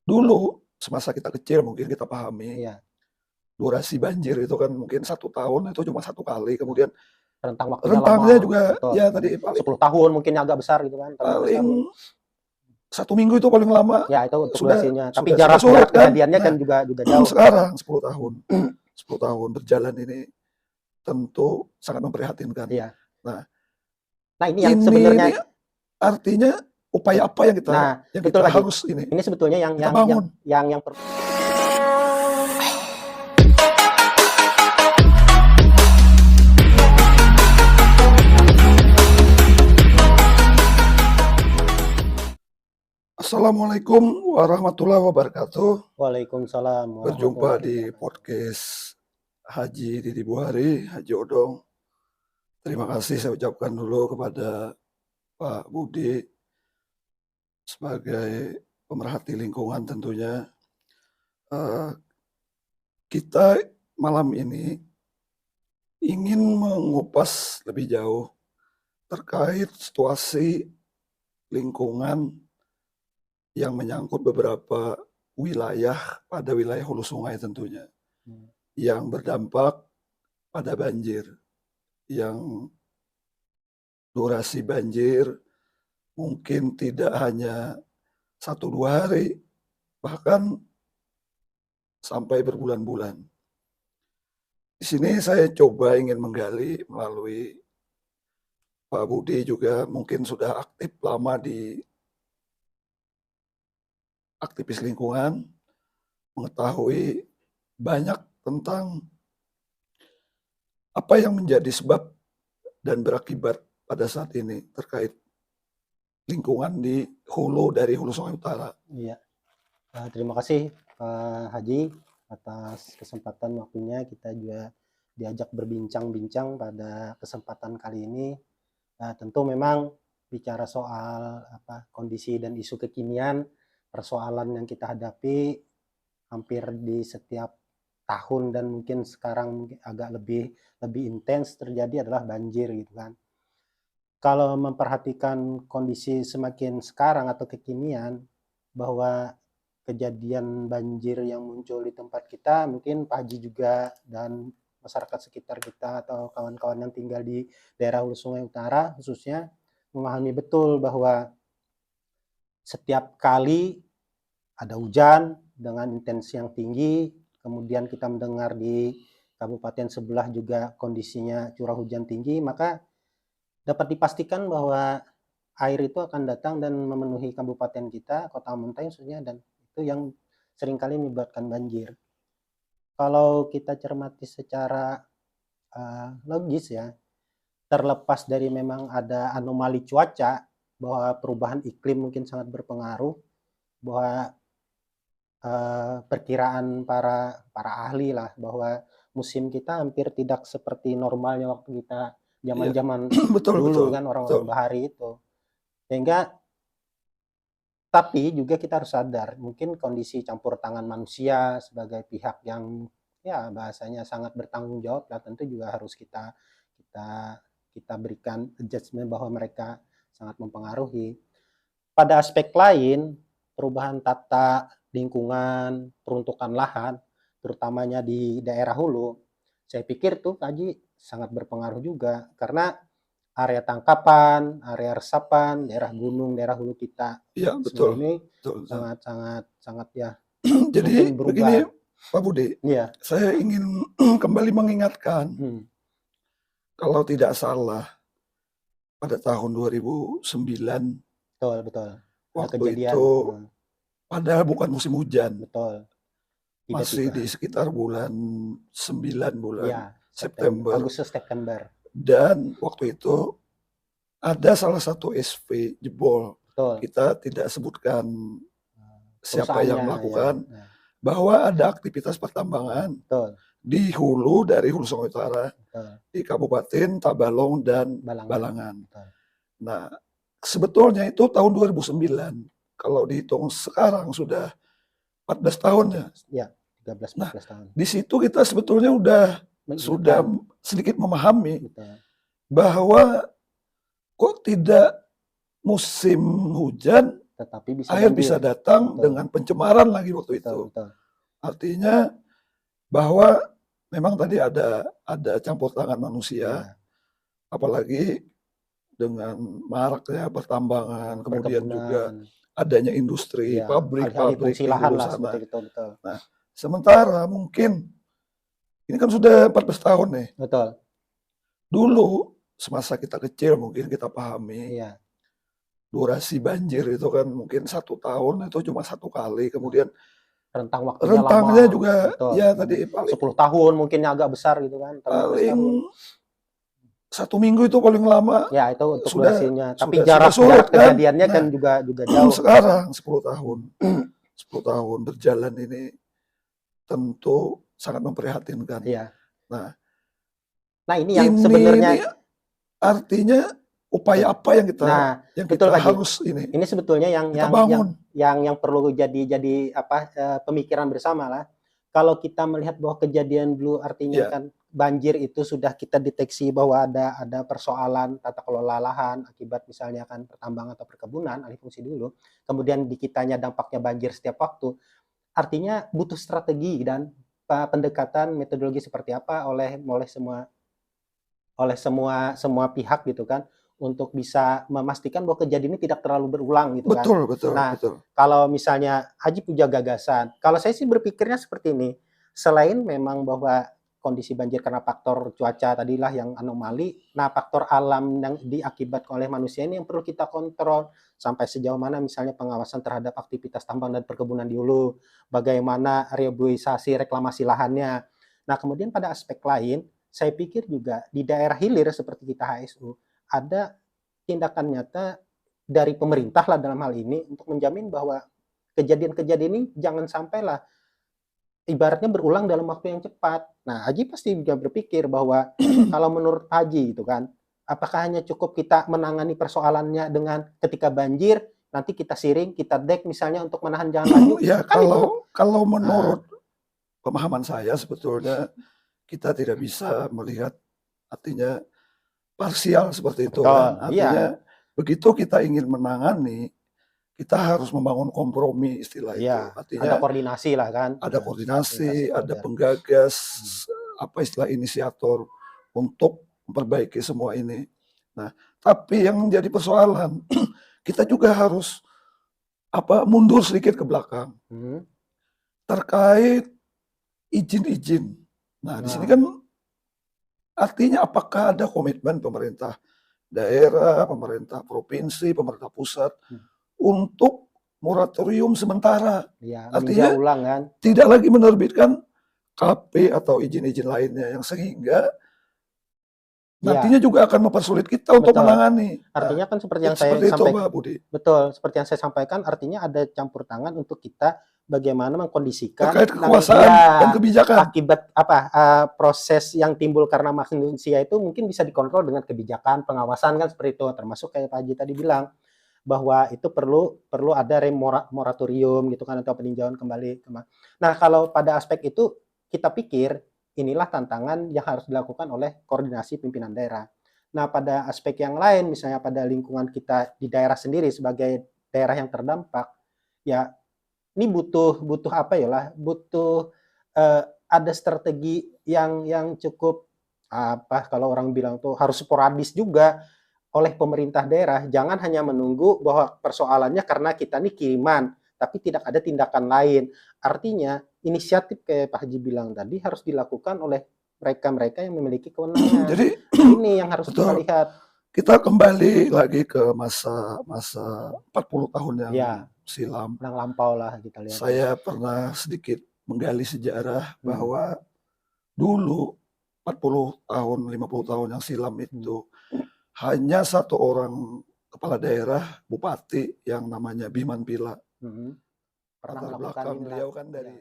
Dulu semasa kita kecil mungkin kita pahami, Iya, durasi banjir itu kan mungkin 1 tahun itu cuma 1 kali, nah, kemudian rentang waktunya rentangnya lama, juga betul, ya tadi 10 tahun mungkin agak besar gitu kan, kalau yang besar paling 1 minggu itu paling lama ya itu untuk sudah durasinya, tapi sudah sudah jarak surut jarak kan. kejadiannya kan Nah, juga jauh. sekarang 10 tahun, 10 tahun berjalan ini tentu sangat memprihatinkan. Iya. Nah, Nah, ini yang ini sebenarnya artinya upaya apa yang kita nah, yang betul kita Kak Ji. harus ini Ini sebetulnya yang kita yang yang bangun. yang yang per Assalamualaikum warahmatullahi wabarakatuh. Waalaikumsalam Berjumpa warahmatullahi di wabarakatuh. podcast Haji Didi Buhari, Haji Odong. Terima kasih saya ucapkan dulu kepada Pak Budi sebagai pemerhati lingkungan tentunya. Eh, Kita malam ini ingin mengupas lebih jauh terkait situasi lingkungan yang menyangkut beberapa wilayah pada wilayah hulu sungai tentunya, yang berdampak pada banjir, yang durasi banjir mungkin tidak hanya 1-2 hari, bahkan sampai berbulan-bulan. Di sini saya coba ingin menggali melalui Pak Budi juga mungkin sudah aktif lama di aktivis lingkungan, mengetahui banyak tentang apa yang menjadi sebab dan berakibat pada saat ini terkait lingkungan di dari hulu Sungai Utara. Iya. Terima kasih Pak Haji atas kesempatan waktunya, kita juga diajak berbincang-bincang pada kesempatan kali ini. Tentu memang bicara soal kondisi dan isu kekinian, persoalan yang kita hadapi hampir di setiap tahun dan mungkin sekarang agak lebih intens terjadi adalah banjir gitu kan. Kalau memperhatikan kondisi semakin sekarang atau kekinian, bahwa kejadian banjir yang muncul di tempat kita, mungkin Pak Haji juga dan masyarakat sekitar kita atau kawan-kawan yang tinggal di daerah Hulu Sungai Utara khususnya memahami betul bahwa setiap kali ada hujan dengan intensi yang tinggi, kemudian kita mendengar di kabupaten sebelah juga kondisinya curah hujan tinggi, maka dapat dipastikan bahwa air itu akan datang dan memenuhi kabupaten kita, Kota Menteng khususnya, dan itu yang seringkali menyebabkan banjir. Kalau kita cermati secara logis ya, terlepas dari memang ada anomali cuaca, bahwa perubahan iklim mungkin sangat berpengaruh, bahwa perkiraan para ahli lah bahwa musim kita hampir tidak seperti normalnya waktu kita Iya, zaman-zaman betul dulu betul kan, betul. orang-orang bahari itu. Sehingga tapi juga kita harus sadar mungkin kondisi campur tangan manusia sebagai pihak yang ya bahasanya sangat bertanggung jawab lah, tentu juga harus kita kita berikan adjustment bahwa mereka sangat mempengaruhi. Pada aspek lain, perubahan tata lingkungan, peruntukan lahan, terutamanya di daerah hulu, saya pikir tuh Kaji sangat berpengaruh juga karena area tangkapan, area resapan, daerah gunung, daerah hulu kita Iya semua betul, ini betul, betul. sangat ya Jadi mungkin begini berubah. Pak Budi, Iya. saya ingin kembali mengingatkan Hmm. kalau tidak salah pada tahun 2009 Betul, betul. Ada waktu kejadian. itu padahal bukan musim hujan, Betul. masih Tiba-tiba. di sekitar bulan 9 bulan Ya, September, September, Agustus September. dan waktu itu ada salah satu SV jebol. Betul. Kita tidak sebutkan siapa yang Perusahaannya ya. melakukan, bahwa ada aktivitas pertambangan Betul. di hulu dari Hulu Sungai Utara Betul. di Kabupaten Tabalong dan Balangan. Betul. Nah, sebetulnya itu tahun 2009. Kalau dihitung sekarang sudah 14 tahun ya. Ya, 13 Nah, 14 tahun. di situ kita sebetulnya sudah sedikit memahami Betul. bahwa kok tidak musim hujan Tetapi bisa air banjir. bisa datang Betul. dengan pencemaran lagi waktu Betul, itu. betul. Artinya bahwa memang tadi ada campur tangan manusia, Ya, apalagi dengan maraknya pertambangan, kemudian juga perkebunan. adanya industri, Ya, alih-alih pabrik-pabrik fungsi di lahan hulu lah sana. seperti itu, betul. Nah, sementara mungkin ini kan sudah 14 tahun nih. Betul. Dulu semasa kita kecil mungkin kita pahami Iya. durasi banjir itu kan mungkin 1 tahun itu cuma 1 kali, Nah, kemudian rentang waktunya rentangnya lama. juga Betul, ya lama. tadi paling 10 tahun mungkinnya agak besar gitu kan, atau 15 paling tahun. 1 minggu itu paling lama Ya, itu untuk sudah durasinya. Tapi sudah jarak surut kan. kejadiannya kan Nah, juga jauh. sekarang 10 tahun 10 tahun berjalan ini tentu sangat memprihatinkan. Iya. Nah, Nah, ini yang ini sebenarnya artinya upaya apa yang nah, betul kita Pak Haji. harus Ini sebetulnya kita bangun. yang perlu jadi pemikiran bersama lah. Kalau kita melihat bahwa kejadian dulu artinya Ya, kan banjir itu sudah kita deteksi bahwa ada persoalan tata kelola lahan akibat misalnya kan pertambangan atau perkebunan alih fungsi dulu. Kemudian di kitanya dampaknya banjir setiap waktu. Artinya butuh strategi dan pendekatan metodologi seperti apa oleh semua pihak gitu kan, untuk bisa memastikan bahwa kejadian ini tidak terlalu berulang gitu kan. betul betul Nah, betul. kalau misalnya Haji punya gagasan, kalau saya sih berpikirnya seperti ini, selain memang bahwa kondisi banjir karena faktor cuaca tadilah yang anomali, nah faktor alam yang diakibatkan oleh manusia ini yang perlu kita kontrol, sampai sejauh mana misalnya pengawasan terhadap aktivitas tambang dan perkebunan di hulu, bagaimana reboisasi reklamasi lahannya. Nah, kemudian pada aspek lain, saya pikir juga di daerah hilir seperti kita HSU, ada tindakan nyata dari pemerintah lah dalam hal ini untuk menjamin bahwa kejadian-kejadian ini jangan sampailah ibaratnya berulang dalam waktu yang cepat. Nah, Haji pasti juga berpikir bahwa kalau menurut Haji itu kan, apakah hanya cukup kita menangani persoalannya dengan ketika banjir, nanti kita siring, kita dek misalnya untuk menahan jangan laju, Ya, kan itu. kalau Nah, menurut pemahaman saya sebetulnya kita tidak bisa melihat artinya parsial seperti itu kan. betul, iya, Artinya begitu kita ingin menangani, kita harus membangun kompromi istilah itu. iya, ada Artinya koordinasi lah kan, ada lintas koordinasi, ada stakeholder. penggagas, Hmm. apa istilah inisiator untuk memperbaiki semua ini. Nah, tapi yang menjadi persoalan kita juga harus mundur sedikit ke belakang Hmm. terkait izin-izin. Nah, di sini Nah, kan artinya apakah ada komitmen pemerintah daerah, pemerintah provinsi, pemerintah pusat hmm, untuk moratorium sementara. ya meninjau Artinya ulang kan. tidak lagi menerbitkan KP atau izin-izin lainnya yang sehingga Iya, nantinya juga akan mempersulit kita untuk betul. menangani. Nah, Artinya kan seperti yang saya seperti itu sampaikan, Pak Budi. betul, seperti yang saya sampaikan artinya ada campur tangan untuk kita bagaimana mengkondisikan Terkait yang kekuasaan dan ya kebijakan. akibat proses yang timbul karena manusia itu mungkin bisa dikontrol dengan kebijakan, pengawasan kan seperti itu. Termasuk kayak Pak Haji tadi bilang bahwa itu perlu ada moratorium gitu kan atau peninjauan kembali. Nah, kalau pada aspek itu kita pikir inilah tantangan yang harus dilakukan oleh koordinasi pimpinan daerah. Nah, pada aspek yang lain, misalnya pada lingkungan kita di daerah sendiri sebagai daerah yang terdampak, ya ini butuh apa ya lah, butuh ada strategi yang cukup apa kalau orang bilang tuh harus sporadis juga oleh pemerintah daerah. Jangan hanya menunggu bahwa persoalannya karena kita nih kiriman, tapi tidak ada tindakan lain. Artinya inisiatif kayak Pak Haji bilang tadi harus dilakukan oleh mereka-mereka yang memiliki kewenangan. Jadi Ini yang harus kita betul. lihat. Kita kembali lagi ke masa 40 tahun yang Ya, silam. yang lampau lah kita lihat. Saya pernah sedikit menggali sejarah Hmm. bahwa dulu 40 tahun, 50 tahun yang silam itu hanya satu orang kepala daerah, bupati yang namanya Biman Pila. Pernah Latar melakukan belakang inilah. beliau kan Ya. dari